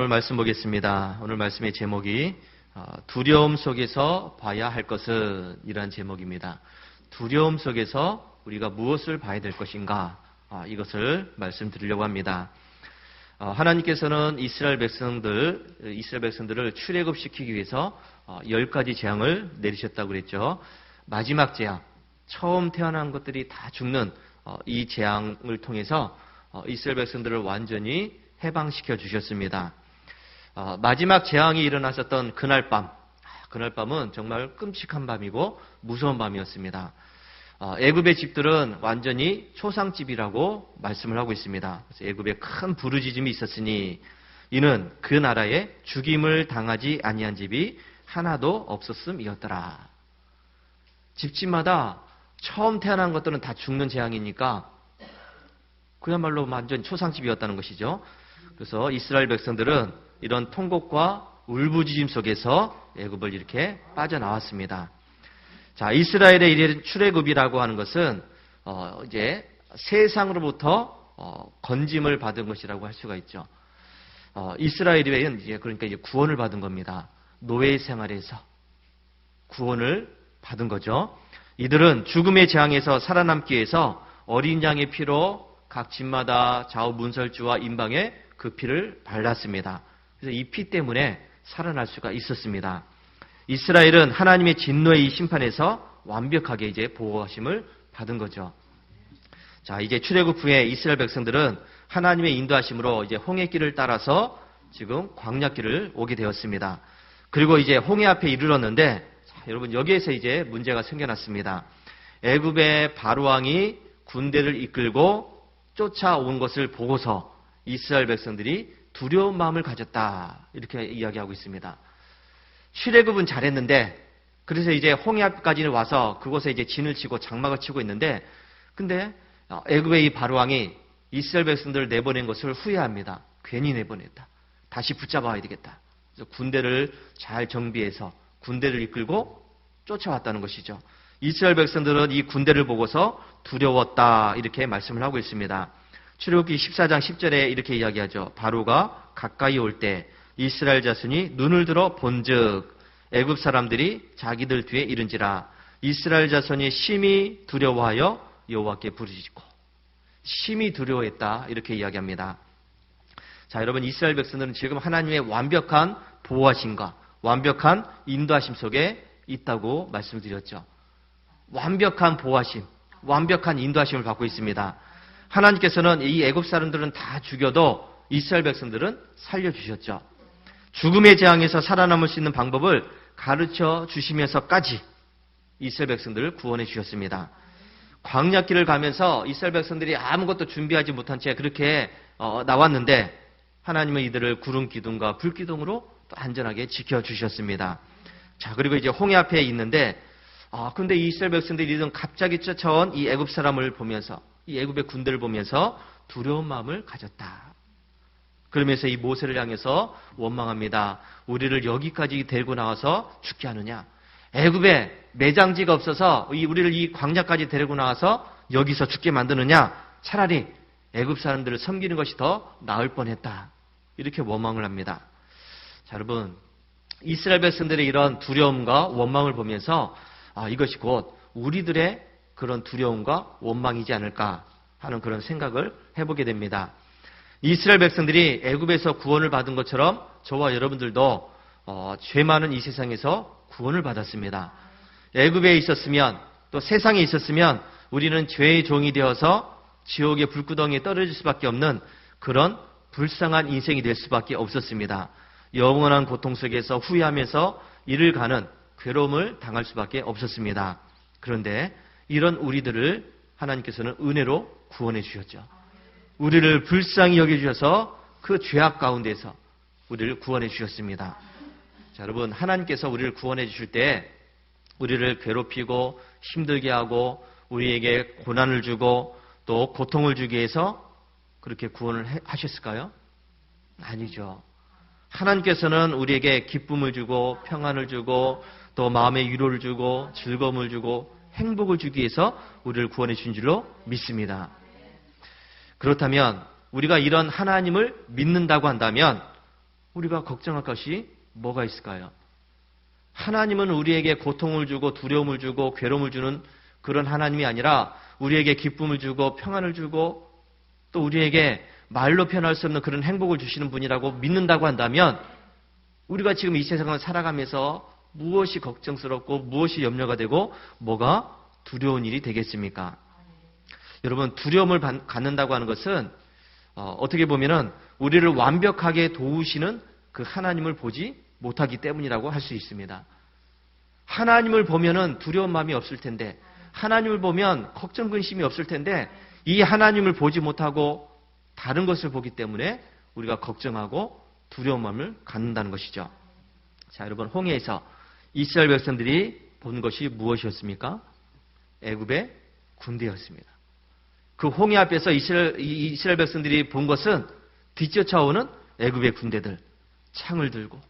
오늘 말씀 보겠습니다. 오늘 말씀의 제목이 두려움 속에서 봐야 할 것은 이란 제목입니다. 두려움 속에서 우리가 무엇을 봐야 될 것인가 이것을 말씀드리려고 합니다. 하나님께서는 이스라엘 백성들을 출애굽시키기 위해서 10가지 재앙을 내리셨다고 그랬죠. 마지막 재앙, 처음 태어난 것들이 다 죽는 이 재앙을 통해서 이스라엘 백성들을 완전히 해방시켜 주셨습니다. 마지막 재앙이 일어났었던 그날밤은 정말 끔찍한 밤이고 무서운 밤이었습니다. 애굽의 집들은 완전히 초상집이라고 말씀을 하고 있습니다. 그래서 애굽에 큰 부르짖음이 있었으니 이는 그 나라에 죽임을 당하지 아니한 집이 하나도 없었음이었더라. 집집마다 처음 태어난 것들은 다 죽는 재앙이니까 그야말로 완전 초상집이었다는 것이죠. 그래서 이스라엘 백성들은 이런 통곡과 울부짖음 속에서 애굽을 이렇게 빠져나왔습니다. 자, 이스라엘의 이런 출애굽이라고 하는 것은 이제 세상으로부터 건짐을 받은 것이라고 할 수가 있죠. 이스라엘은 그러니까 이제 구원을 받은 겁니다. 노예 생활에서 구원을 받은 거죠. 이들은 죽음의 재앙에서 살아남기 위해서 어린 양의 피로 각 집마다 좌우 문설주와 임방에 그 피를 발랐습니다. 그래서 이 피 때문에 살아날 수가 있었습니다. 이스라엘은 하나님의 진노의 이 심판에서 완벽하게 이제 보호하심을 받은 거죠. 자, 이제 출애굽 후에 이스라엘 백성들은 하나님의 인도하심으로 이제 홍해길을 따라서 지금 광야길을 오게 되었습니다. 그리고 이제 홍해 앞에 이르렀는데, 자, 여러분 여기에서 이제 문제가 생겨났습니다. 애굽의 바로왕이 군대를 이끌고 쫓아온 것을 보고서 이스라엘 백성들이 두려운 마음을 가졌다. 이렇게 이야기하고 있습니다. 출애굽은 잘했는데, 그래서 이제 홍해 앞까지는 와서 그곳에 이제 진을 치고 장막을 치고 있는데, 근데 애굽의 이 바로왕이 이스라엘 백성들을 내보낸 것을 후회합니다. 괜히 내보냈다. 다시 붙잡아야 되겠다. 그래서 군대를 잘 정비해서 군대를 이끌고 쫓아왔다는 것이죠. 이스라엘 백성들은 이 군대를 보고서 두려웠다. 이렇게 말씀을 하고 있습니다. 출애굽기 14장 10절에 이렇게 이야기하죠. 바로가 가까이 올 때 이스라엘 자손이 눈을 들어 본즉 애굽 사람들이 자기들 뒤에 이른지라. 이스라엘 자손이 심히 두려워하여 여호와께 부르짖고. 심히 두려워했다. 이렇게 이야기합니다. 자, 여러분 이스라엘 백성들은 지금 하나님의 완벽한 보호하심과 완벽한 인도하심 속에 있다고 말씀드렸죠. 완벽한 보호하심, 완벽한 인도하심을 받고 있습니다. 하나님께서는 이 애굽 사람들은 다 죽여도 이스라엘 백성들은 살려주셨죠. 죽음의 재앙에서 살아남을 수 있는 방법을 가르쳐 주시면서까지 이스라엘 백성들을 구원해 주셨습니다. 광야길을 가면서 이스라엘 백성들이 아무것도 준비하지 못한 채 그렇게 나왔는데 하나님은 이들을 구름 기둥과 불 기둥으로 또 안전하게 지켜주셨습니다. 자, 그리고 이제 홍해 앞에 있는데 근데 이스라엘 백성들이 이런 갑자기 쫓아온 이 애굽 사람을 보면서 이 애굽의 군대를 보면서 두려운 마음을 가졌다. 그러면서 이 모세를 향해서 원망합니다. 우리를 여기까지 데리고 나와서 죽게 하느냐? 애굽에 매장지가 없어서 우리를 이 광야까지 데리고 나와서 여기서 죽게 만드느냐? 차라리 애굽 사람들을 섬기는 것이 더 나을 뻔했다. 이렇게 원망을 합니다. 자, 여러분 이스라엘 백성들의 이런 두려움과 원망을 보면서 이것이 곧 우리들의 그런 두려움과 원망이지 않을까 하는 그런 생각을 해보게 됩니다. 이스라엘 백성들이 애굽에서 구원을 받은 것처럼 저와 여러분들도 죄 많은 이 세상에서 구원을 받았습니다. 애굽에 있었으면 또 세상에 있었으면 우리는 죄의 종이 되어서 지옥의 불구덩이에 떨어질 수밖에 없는 그런 불쌍한 인생이 될 수밖에 없었습니다. 영원한 고통 속에서 후회하면서 이를 가는 괴로움을 당할 수밖에 없었습니다. 그런데 이런 우리들을 하나님께서는 은혜로 구원해 주셨죠. 우리를 불쌍히 여겨주셔서 그 죄악 가운데서 우리를 구원해 주셨습니다. 자, 여러분 하나님께서 우리를 구원해 주실 때 우리를 괴롭히고 힘들게 하고 우리에게 고난을 주고 또 고통을 주기 위해서 그렇게 구원을 하셨을까요? 아니죠. 하나님께서는 우리에게 기쁨을 주고 평안을 주고 또 마음의 위로를 주고 즐거움을 주고 행복을 주기 위해서 우리를 구원해 주신 줄로 믿습니다. 그렇다면 우리가 이런 하나님을 믿는다고 한다면 우리가 걱정할 것이 뭐가 있을까요? 하나님은 우리에게 고통을 주고 두려움을 주고 괴로움을 주는 그런 하나님이 아니라 우리에게 기쁨을 주고 평안을 주고 또 우리에게 말로 표현할 수 없는 그런 행복을 주시는 분이라고 믿는다고 한다면 우리가 지금 이 세상을 살아가면서 무엇이 걱정스럽고 무엇이 염려가 되고 뭐가 두려운 일이 되겠습니까? 여러분, 두려움을 갖는다고 하는 것은 어떻게 보면은 우리를 완벽하게 도우시는 그 하나님을 보지 못하기 때문이라고 할 수 있습니다. 하나님을 보면은 두려운 마음이 없을 텐데, 하나님을 보면 걱정 근심이 없을 텐데, 이 하나님을 보지 못하고 다른 것을 보기 때문에 우리가 걱정하고 두려운 마음을 갖는다는 것이죠. 자, 여러분, 홍해에서 이스라엘 백성들이 본 것이 무엇이었습니까? 애굽의 군대였습니다. 그 홍해 앞에서 이스라엘 백성들이 본 것은 뒤쫓아오는 애굽의 군대들, 창을 들고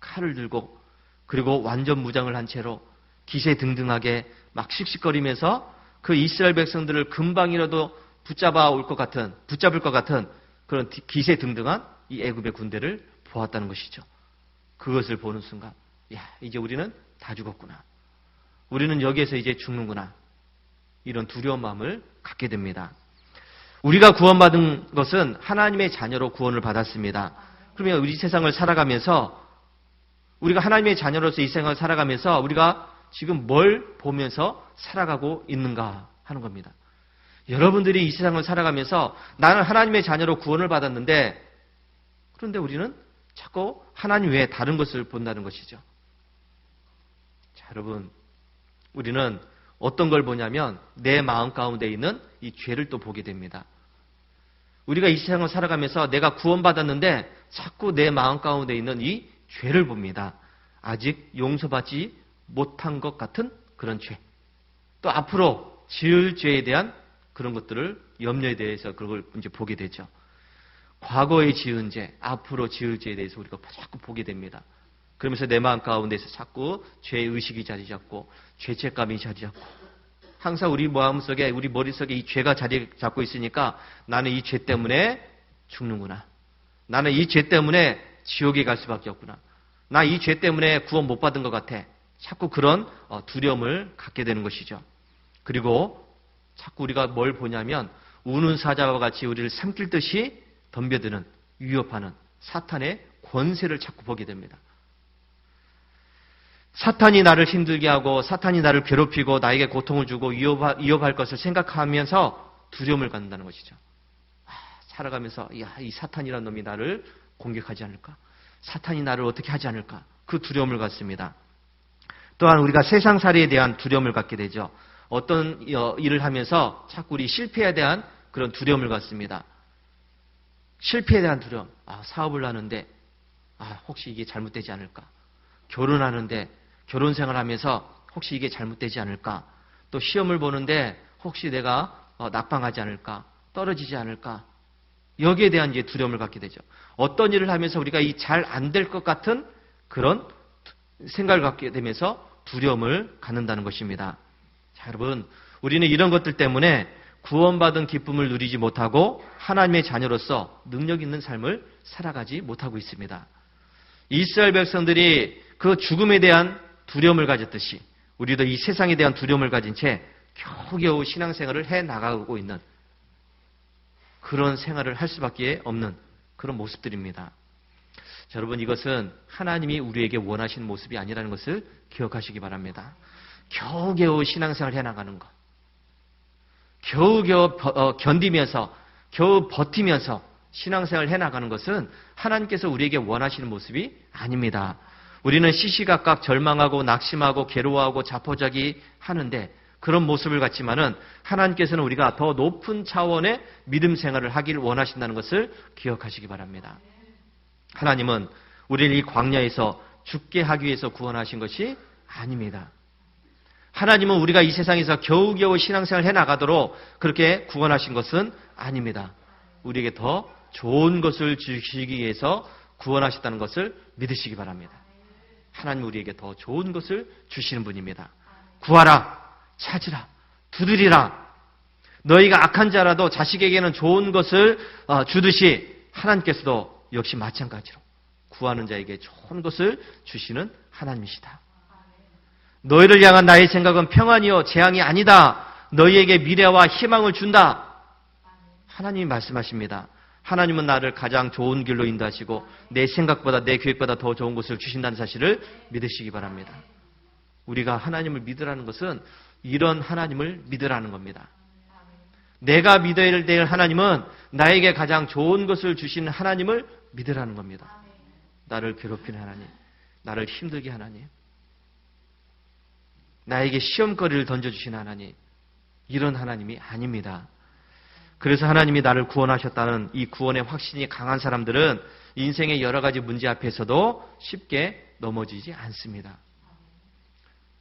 칼을 들고 그리고 완전 무장을 한 채로 기세등등하게 막 씩씩거리면서 그 이스라엘 백성들을 금방이라도 붙잡을 것 같은 그런 기세등등한 이 애굽의 군대를 보았다는 것이죠. 그것을 보는 순간, 야, 이제 우리는 다 죽었구나. 우리는 여기에서 이제 죽는구나. 이런 두려운 마음을 갖게 됩니다. 우리가 구원받은 것은 하나님의 자녀로 구원을 받았습니다. 그러면 우리 세상을 살아가면서 우리가 하나님의 자녀로서 이 세상을 살아가면서 우리가 지금 뭘 보면서 살아가고 있는가 하는 겁니다. 여러분들이 이 세상을 살아가면서 나는 하나님의 자녀로 구원을 받았는데 그런데 우리는 자꾸 하나님 외에 다른 것을 본다는 것이죠. 자, 여러분, 우리는 어떤 걸 보냐면 내 마음 가운데 있는 이 죄를 또 보게 됩니다. 우리가 이 세상을 살아가면서 내가 구원받았는데 자꾸 내 마음 가운데 있는 이 죄를 봅니다. 아직 용서받지 못한 것 같은 그런 죄. 또 앞으로 지을 죄에 대한 그런 것들을 염려에 대해서 그걸 이제 보게 되죠. 과거에 지은 죄, 앞으로 지을 죄에 대해서 우리가 자꾸 보게 됩니다. 그러면서 내 마음 가운데서 자꾸 죄의식이 자리 잡고 죄책감이 자리 잡고 항상 우리 마음속에 우리 머릿속에 이 죄가 자리 잡고 있으니까 나는 이 죄 때문에 죽는구나. 나는 이 죄 때문에 지옥에 갈 수밖에 없구나. 나 이 죄 때문에 구원 못 받은 것 같아. 자꾸 그런 두려움을 갖게 되는 것이죠. 그리고 자꾸 우리가 뭘 보냐면 우는 사자와 같이 우리를 삼킬 듯이 덤벼드는 위협하는 사탄의 권세를 자꾸 보게 됩니다. 사탄이 나를 힘들게 하고 사탄이 나를 괴롭히고 나에게 고통을 주고 위협할 것을 생각하면서 두려움을 갖는다는 것이죠. 살아가면서 이 사탄이라는 놈이 나를 공격하지 않을까? 사탄이 나를 어떻게 하지 않을까? 그 두려움을 갖습니다. 또한 우리가 세상살이에 대한 두려움을 갖게 되죠. 어떤 일을 하면서 자꾸 우리 실패에 대한 그런 두려움을 갖습니다. 실패에 대한 두려움. 사업을 하는데 혹시 이게 잘못되지 않을까? 결혼하는데 결혼 생활하면서 혹시 이게 잘못되지 않을까? 또 시험을 보는데 혹시 내가 낙방하지 않을까? 떨어지지 않을까? 여기에 대한 이제 두려움을 갖게 되죠. 어떤 일을 하면서 우리가 이 잘 안 될 것 같은 그런 생각을 갖게 되면서 두려움을 갖는다는 것입니다. 자, 여러분, 우리는 이런 것들 때문에 구원받은 기쁨을 누리지 못하고 하나님의 자녀로서 능력 있는 삶을 살아가지 못하고 있습니다. 이스라엘 백성들이 그 죽음에 대한 두려움을 가졌듯이 우리도 이 세상에 대한 두려움을 가진 채 겨우겨우 신앙생활을 해 나가고 있는 그런 생활을 할 수밖에 없는 그런 모습들입니다. 자, 여러분, 이것은 하나님이 우리에게 원하시는 모습이 아니라는 것을 기억하시기 바랍니다. 겨우겨우 신앙생활을 해나가는 것, 겨우겨우 견디면서 겨우 버티면서 신앙생활을 해나가는 것은 하나님께서 우리에게 원하시는 모습이 아닙니다. 우리는 시시각각 절망하고 낙심하고 괴로워하고 자포자기 하는데 그런 모습을 갖지만은 하나님께서는 우리가 더 높은 차원의 믿음 생활을 하길 원하신다는 것을 기억하시기 바랍니다. 하나님은 우리를 이 광야에서 죽게 하기 위해서 구원하신 것이 아닙니다. 하나님은 우리가 이 세상에서 겨우겨우 신앙생활을 해나가도록 그렇게 구원하신 것은 아닙니다. 우리에게 더 좋은 것을 주시기 위해서 구원하셨다는 것을 믿으시기 바랍니다. 하나님 우리에게 더 좋은 것을 주시는 분입니다. 구하라, 찾으라, 두드리라. 너희가 악한 자라도 자식에게는 좋은 것을 주듯이 하나님께서도 역시 마찬가지로 구하는 자에게 좋은 것을 주시는 하나님이시다. 너희를 향한 나의 생각은 평안이요 재앙이 아니다. 너희에게 미래와 희망을 준다. 하나님이 말씀하십니다. 하나님은 나를 가장 좋은 길로 인도하시고 내 생각보다 내 계획보다 더 좋은 것을 주신다는 사실을 믿으시기 바랍니다. 우리가 하나님을 믿으라는 것은 이런 하나님을 믿으라는 겁니다. 내가 믿어야 될 하나님은 나에게 가장 좋은 것을 주시는 하나님을 믿으라는 겁니다. 나를 괴롭히는 하나님, 나를 힘들게 하나님, 나에게 시험거리를 던져주시는 하나님, 이런 하나님이 아닙니다. 그래서 하나님이 나를 구원하셨다는 이 구원의 확신이 강한 사람들은 인생의 여러 가지 문제 앞에서도 쉽게 넘어지지 않습니다.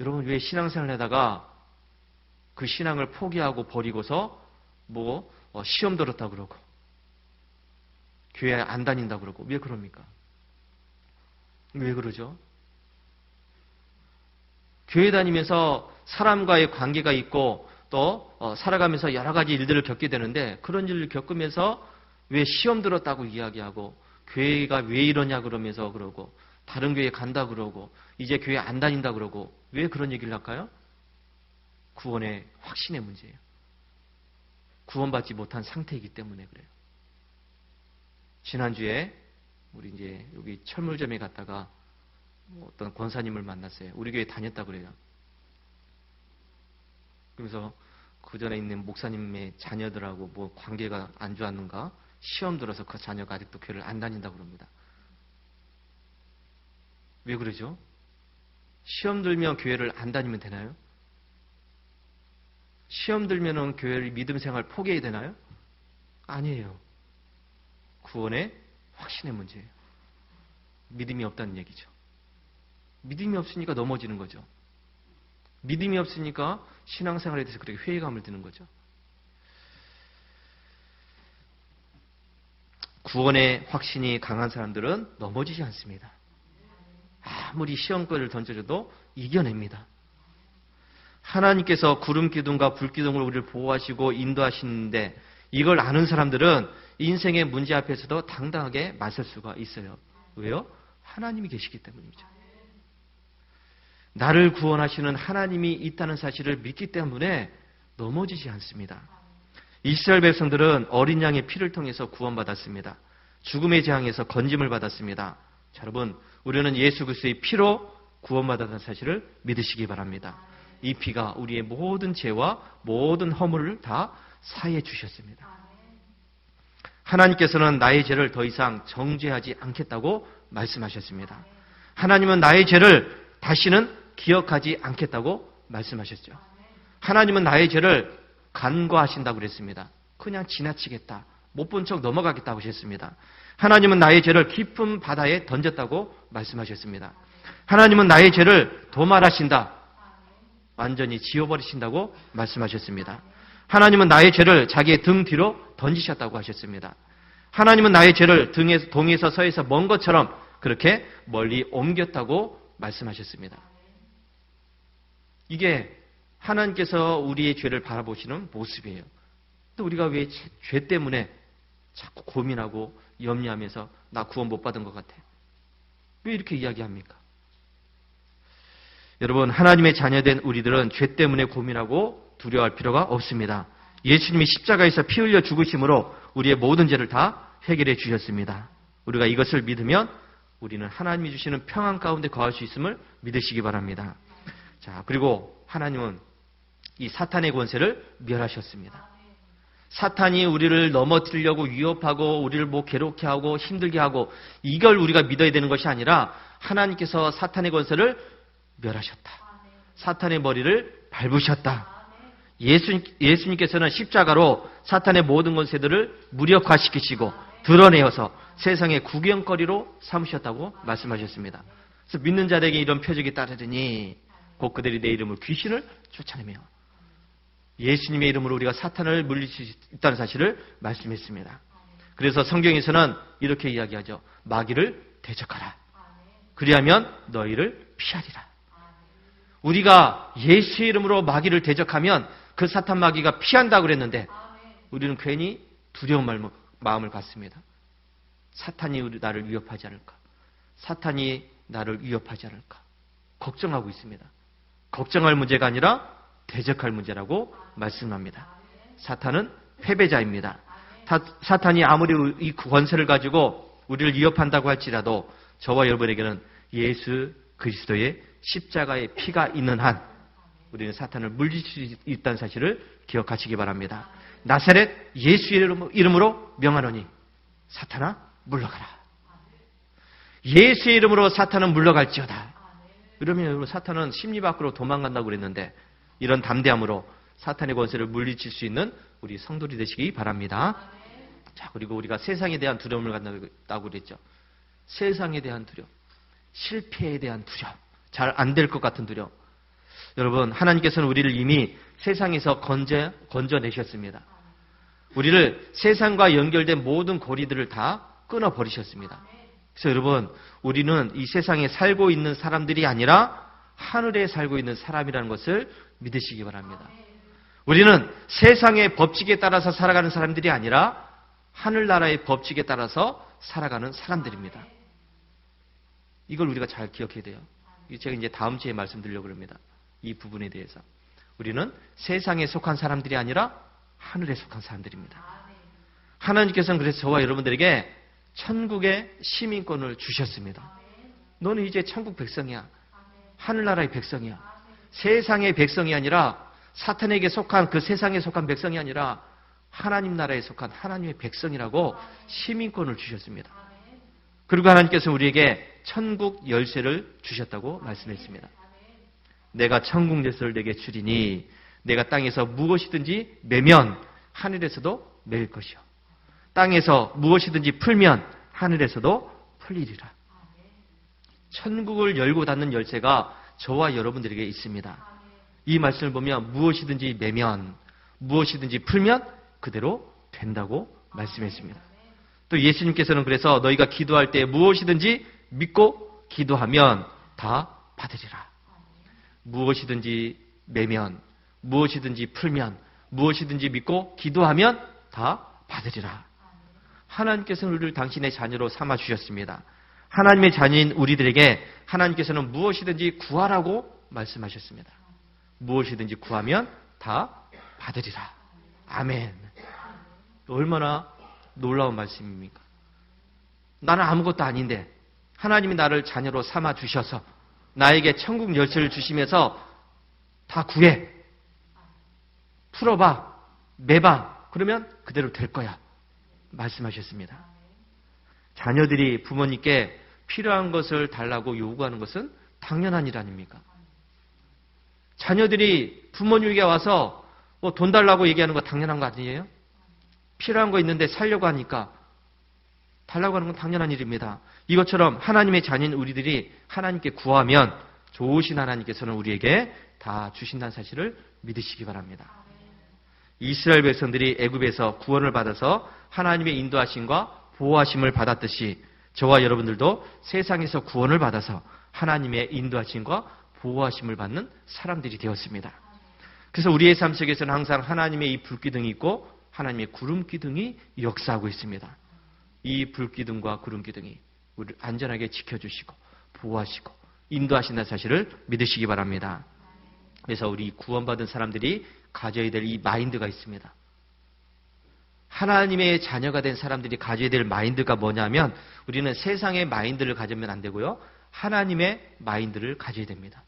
여러분, 왜 신앙생활을 하다가 그 신앙을 포기하고 버리고서 시험 들었다 그러고 교회 안 다닌다 그러고 왜 그럽니까? 왜 그러죠? 교회 다니면서 사람과의 관계가 있고 또 살아가면서 여러 가지 일들을 겪게 되는데 그런 일을 겪으면서 왜 시험 들었다고 이야기하고 교회가 왜 이러냐 그러면서 그러고 다른 교회 간다 그러고 이제 교회 안 다닌다 그러고 왜 그런 얘기를 할까요? 구원의 확신의 문제예요. 구원받지 못한 상태이기 때문에 그래요. 지난주에 우리 이제 여기 철물점에 갔다가 어떤 권사님을 만났어요. 우리 교회 다녔다 그래요. 그래서 그 전에 있는 목사님의 자녀들하고 관계가 안 좋았는가 시험 들어서 그 자녀가 아직도 교회를 안 다닌다 그럽니다. 왜 그러죠? 시험 들면 교회를 안 다니면 되나요? 시험 들면은 교회를 믿음 생활 포기해야 되나요? 아니에요. 구원의 확신의 문제예요. 믿음이 없다는 얘기죠. 믿음이 없으니까 넘어지는 거죠. 믿음이 없으니까 신앙생활에 대해서 그렇게 회의감을 드는 거죠. 구원의 확신이 강한 사람들은 넘어지지 않습니다. 아무리 시험거리를 던져줘도 이겨냅니다. 하나님께서 구름 기둥과 불 기둥을 우리를 보호하시고 인도하시는데 이걸 아는 사람들은 인생의 문제 앞에서도 당당하게 맞설 수가 있어요. 왜요? 하나님이 계시기 때문이죠. 나를 구원하시는 하나님이 있다는 사실을 믿기 때문에 넘어지지 않습니다. 이스라엘 백성들은 어린 양의 피를 통해서 구원받았습니다. 죽음의 재앙에서 건짐을 받았습니다. 자, 여러분, 우리는 예수 그리스도의 피로 구원받았다는 사실을 믿으시기 바랍니다. 이 피가 우리의 모든 죄와 모든 허물을 다 사해 주셨습니다. 하나님께서는 나의 죄를 더 이상 정죄하지 않겠다고 말씀하셨습니다. 하나님은 나의 죄를 다시는 기억하지 않겠다고 말씀하셨죠. 하나님은 나의 죄를 간과하신다고 그랬습니다. 그냥 지나치겠다. 못 본 척 넘어가겠다고 하셨습니다. 하나님은 나의 죄를 깊은 바다에 던졌다고 말씀하셨습니다. 하나님은 나의 죄를 도말하신다. 완전히 지워버리신다고 말씀하셨습니다. 하나님은 나의 죄를 자기의 등 뒤로 던지셨다고 하셨습니다. 하나님은 나의 죄를 동에서 서에서 먼 것처럼 그렇게 멀리 옮겼다고 말씀하셨습니다. 이게 하나님께서 우리의 죄를 바라보시는 모습이에요. 또 우리가 왜 죄 때문에 자꾸 고민하고 염려하면서 나 구원 못 받은 것 같아. 왜 이렇게 이야기합니까? 여러분, 하나님의 자녀된 우리들은 죄 때문에 고민하고 두려워할 필요가 없습니다. 예수님이 십자가에서 피 흘려 죽으심으로 우리의 모든 죄를 다 해결해 주셨습니다. 우리가 이것을 믿으면 우리는 하나님이 주시는 평안 가운데 거할 수 있음을 믿으시기 바랍니다. 자, 그리고 하나님은 이 사탄의 권세를 멸하셨습니다. 사탄이 우리를 넘어뜨리려고 위협하고 우리를 괴롭게 하고 힘들게 하고 이걸 우리가 믿어야 되는 것이 아니라 하나님께서 사탄의 권세를 멸하셨다. 사탄의 머리를 밟으셨다. 예수님께서는 십자가로 사탄의 모든 권세들을 무력화시키시고 드러내어서 세상의 구경거리로 삼으셨다고 말씀하셨습니다. 그래서 믿는 자들에게 이런 표적이 따르더니 곧 그들이 내 이름으로 귀신을 쫓아내며 예수님의 이름으로 우리가 사탄을 물릴 수 있다는 사실을 말씀했습니다. 그래서 성경에서는 이렇게 이야기하죠. 마귀를 대적하라. 그리하면 너희를 피하리라. 우리가 예수의 이름으로 마귀를 대적하면 그 사탄 마귀가 피한다고 그랬는데 우리는 괜히 두려운 마음을 갖습니다. 사탄이 나를 위협하지 않을까? 사탄이 나를 위협하지 않을까 걱정하고 있습니다. 걱정할 문제가 아니라 대적할 문제라고 말씀합니다. 사탄은 패배자입니다. 사탄이 아무리 이 권세를 가지고 우리를 위협한다고 할지라도 저와 여러분에게는 예수 그리스도의 십자가의 피가 있는 한 우리는 사탄을 물리칠 수 있다는 사실을 기억하시기 바랍니다. 나사렛 예수의 이름으로 명하노니 사탄아 물러가라. 예수의 이름으로 사탄은 물러갈지어다. 그러면 여러분 사탄은 심리 밖으로 도망간다고 그랬는데 이런 담대함으로 사탄의 권세를 물리칠 수 있는 우리 성도들이 되시기 바랍니다. 자, 그리고 우리가 세상에 대한 두려움을 갖는다고 그랬죠. 세상에 대한 두려움, 실패에 대한 두려움, 잘 안 될 것 같은 두려움. 여러분, 하나님께서는 우리를 이미 세상에서 건져내셨습니다. 우리를 세상과 연결된 모든 고리들을 다 끊어버리셨습니다. 그래서 여러분, 우리는 이 세상에 살고 있는 사람들이 아니라 하늘에 살고 있는 사람이라는 것을 믿으시기 바랍니다. 우리는 세상의 법칙에 따라서 살아가는 사람들이 아니라 하늘나라의 법칙에 따라서 살아가는 사람들입니다. 이걸 우리가 잘 기억해야 돼요. 제가 이제 다음 주에 말씀드리려고 합니다. 이 부분에 대해서. 우리는 세상에 속한 사람들이 아니라 하늘에 속한 사람들입니다. 하나님께서는 그래서 저와 여러분들에게 천국의 시민권을 주셨습니다. 너는 이제 천국 백성이야. 하늘나라의 백성이야. 세상의 백성이 아니라 사탄에게 속한 그 세상에 속한 백성이 아니라 하나님 나라에 속한 하나님의 백성이라고 시민권을 주셨습니다. 그리고 하나님께서 우리에게 천국 열쇠를 주셨다고 말씀했습니다. 내가 천국 열쇠를 내게 주리니 내가 땅에서 무엇이든지 매면 하늘에서도 매일 것이요. 땅에서 무엇이든지 풀면 하늘에서도 풀리리라. 천국을 열고 닫는 열쇠가 저와 여러분들에게 있습니다. 이 말씀을 보면 무엇이든지 매면, 무엇이든지 풀면 그대로 된다고 말씀했습니다. 또 예수님께서는 그래서 너희가 기도할 때 무엇이든지 믿고 기도하면 다 받으리라. 무엇이든지 매면, 무엇이든지 풀면, 무엇이든지 믿고 기도하면 다 받으리라. 하나님께서는 우리를 당신의 자녀로 삼아 주셨습니다. 하나님의 자녀인 우리들에게 하나님께서는 무엇이든지 구하라고 말씀하셨습니다. 무엇이든지 구하면 다 받으리라. 아멘. 얼마나 놀라운 말씀입니까? 나는 아무것도 아닌데 하나님이 나를 자녀로 삼아 주셔서 나에게 천국 열쇠를 주시면서 다 구해, 풀어봐, 매봐, 그러면 그대로 될 거야 말씀하셨습니다. 자녀들이 부모님께 필요한 것을 달라고 요구하는 것은 당연한 일 아닙니까? 자녀들이 부모님에게 와서 뭐 돈 달라고 얘기하는 거 당연한 거 아니에요? 필요한 거 있는데 살려고 하니까 달라고 하는 건 당연한 일입니다. 이것처럼 하나님의 자녀인 우리들이 하나님께 구하면 좋으신 하나님께서는 우리에게 다 주신다는 사실을 믿으시기 바랍니다. 이스라엘 백성들이 애굽에서 구원을 받아서 하나님의 인도하심과 보호하심을 받았듯이 저와 여러분들도 세상에서 구원을 받아서 하나님의 인도하심과 보호하심을 받는 사람들이 되었습니다. 그래서 우리의 삶 속에서는 항상 하나님의 이 불기둥이 있고 하나님의 구름기둥이 역사하고 있습니다. 이 불기둥과 구름기둥이 우리를 안전하게 지켜주시고 보호하시고 인도하신다는 사실을 믿으시기 바랍니다. 그래서 우리 구원받은 사람들이 가져야 될 이 마인드가 있습니다. 하나님의 자녀가 된 사람들이 가져야 될 마인드가 뭐냐면 우리는 세상의 마인드를 가지면 안 되고요. 하나님의 마인드를 가져야 됩니다.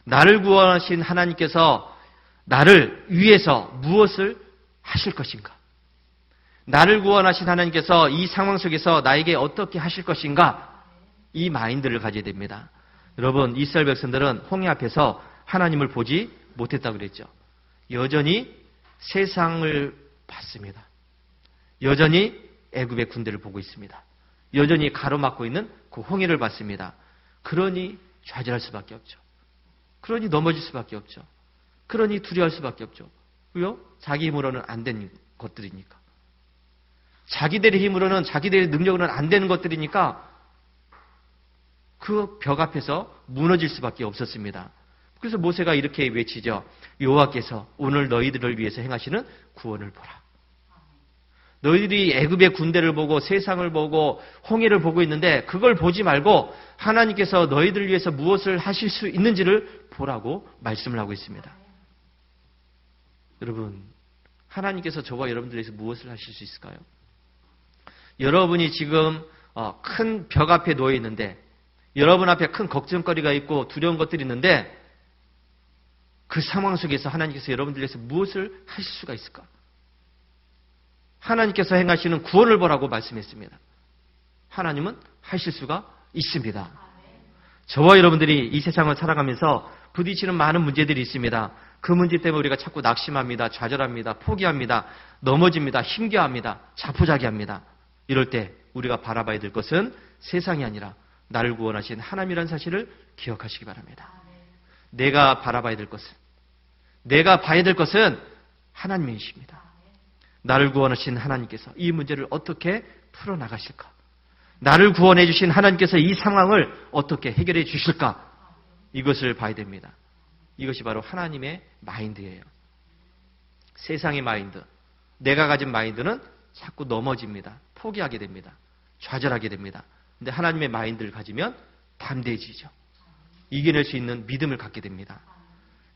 나를 구원하신 하나님께서 나를 위해서 무엇을 하실 것인가? 나를 구원하신 하나님께서 이 상황 속에서 나에게 어떻게 하실 것인가? 이 마인드를 가져야 됩니다. 여러분, 이스라엘 백성들은 홍해 앞에서 하나님을 보지 못했다고 그랬죠. 여전히 세상을 봤습니다. 여전히 애굽의 군대를 보고 있습니다. 여전히 가로막고 있는 그 홍해를 봤습니다. 그러니 좌절할 수밖에 없죠. 그러니 넘어질 수밖에 없죠. 그러니 두려워할 수밖에 없죠. 왜요? 자기 힘으로는 안 되는 것들이니까. 자기들의 힘으로는 자기들의 능력으로는 안 되는 것들이니까 그 벽 앞에서 무너질 수밖에 없었습니다. 그래서 모세가 이렇게 외치죠. 여호와께서 오늘 너희들을 위해서 행하시는 구원을 보라. 너희들이 애굽의 군대를 보고 세상을 보고 홍해를 보고 있는데 그걸 보지 말고 하나님께서 너희들을 위해서 무엇을 하실 수 있는지를 보라고 말씀을 하고 있습니다. 여러분, 하나님께서 저와 여러분들을 위해서 무엇을 하실 수 있을까요? 여러분이 지금 큰 벽 앞에 놓여 있는데 여러분 앞에 큰 걱정거리가 있고 두려운 것들이 있는데 그 상황 속에서 하나님께서 여러분들을 위해서 무엇을 하실 수가 있을까? 하나님께서 행하시는 구원을 보라고 말씀했습니다. 하나님은 하실 수가 있습니다. 저와 여러분들이 이 세상을 살아가면서 부딪히는 많은 문제들이 있습니다. 그 문제 때문에 우리가 자꾸 낙심합니다. 좌절합니다. 포기합니다. 넘어집니다. 힘겨워합니다. 자포자기합니다. 이럴 때 우리가 바라봐야 될 것은 세상이 아니라 나를 구원하신 하나님이라는 사실을 기억하시기 바랍니다. 내가 바라봐야 될 것은, 내가 봐야 될 것은 하나님이십니다. 나를 구원하신 하나님께서 이 문제를 어떻게 풀어나가실까? 나를 구원해 주신 하나님께서 이 상황을 어떻게 해결해 주실까? 이것을 봐야 됩니다. 이것이 바로 하나님의 마인드예요. 세상의 마인드, 내가 가진 마인드는 자꾸 넘어집니다. 포기하게 됩니다. 좌절하게 됩니다. 근데 하나님의 마인드를 가지면 담대해지죠. 이겨낼 수 있는 믿음을 갖게 됩니다.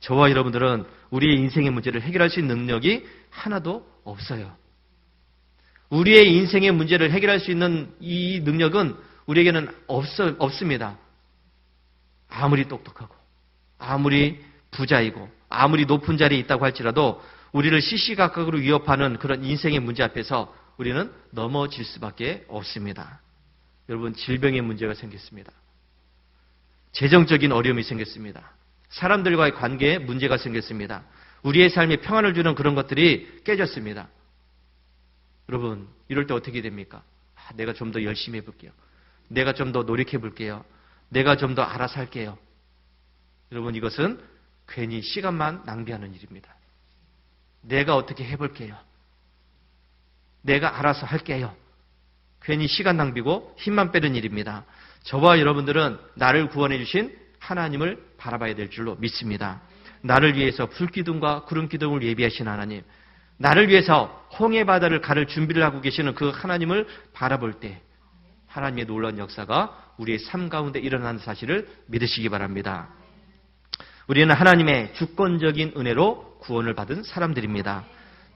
저와 여러분들은 우리의 인생의 문제를 해결할 수 있는 능력이 하나도 없어요. 우리의 인생의 문제를 해결할 수 있는 이 능력은 우리에게는 없습니다. 아무리 똑똑하고 아무리 부자이고 아무리 높은 자리에 있다고 할지라도 우리를 시시각각으로 위협하는 그런 인생의 문제 앞에서 우리는 넘어질 수밖에 없습니다. 여러분, 질병의 문제가 생겼습니다. 재정적인 어려움이 생겼습니다. 사람들과의 관계에 문제가 생겼습니다. 우리의 삶에 평안을 주는 그런 것들이 깨졌습니다. 여러분, 이럴 때 어떻게 됩니까? 내가 좀 더 열심히 해볼게요. 내가 좀 더 노력해 볼게요. 내가 좀 더 알아서 할게요. 여러분, 이것은 괜히 시간만 낭비하는 일입니다. 내가 어떻게 해볼게요. 내가 알아서 할게요. 괜히 시간 낭비고 힘만 빼는 일입니다. 저와 여러분들은 나를 구원해 주신 하나님을 바라봐야 될 줄로 믿습니다. 나를 위해서 불기둥과 구름기둥을 예비하신 하나님, 나를 위해서 홍해 바다를 가를 준비를 하고 계시는 그 하나님을 바라볼 때 하나님의 놀라운 역사가 우리의 삶 가운데 일어나는 사실을 믿으시기 바랍니다. 우리는 하나님의 주권적인 은혜로 구원을 받은 사람들입니다.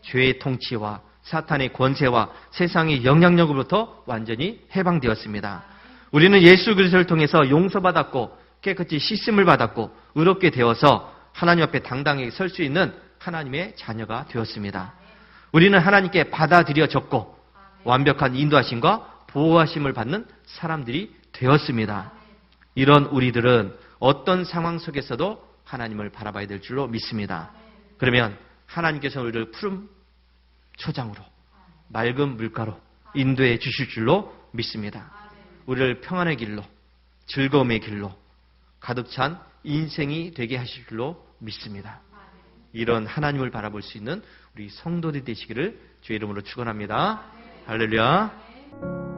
죄의 통치와 사탄의 권세와 세상의 영향력으로부터 완전히 해방되었습니다. 우리는 예수 그리스도를 통해서 용서받았고 깨끗이 씻음을 받았고 의롭게 되어서 하나님 앞에 당당하게 설 수 있는 하나님의 자녀가 되었습니다. 우리는 하나님께 받아들여졌고 완벽한 인도하심과 보호하심을 받는 사람들이 되었습니다. 이런 우리들은 어떤 상황 속에서도 하나님을 바라봐야 될 줄로 믿습니다. 그러면 하나님께서 우리를 푸른 초장으로 맑은 물가로 인도해 주실 줄로 믿습니다. 우리를 평안의 길로 즐거움의 길로 가득 찬 인생이 되게 하실 줄로 믿습니다. 이런 하나님을 바라볼 수 있는 우리 성도들이 되시기를 주의 이름으로 축원합니다. 할렐루야.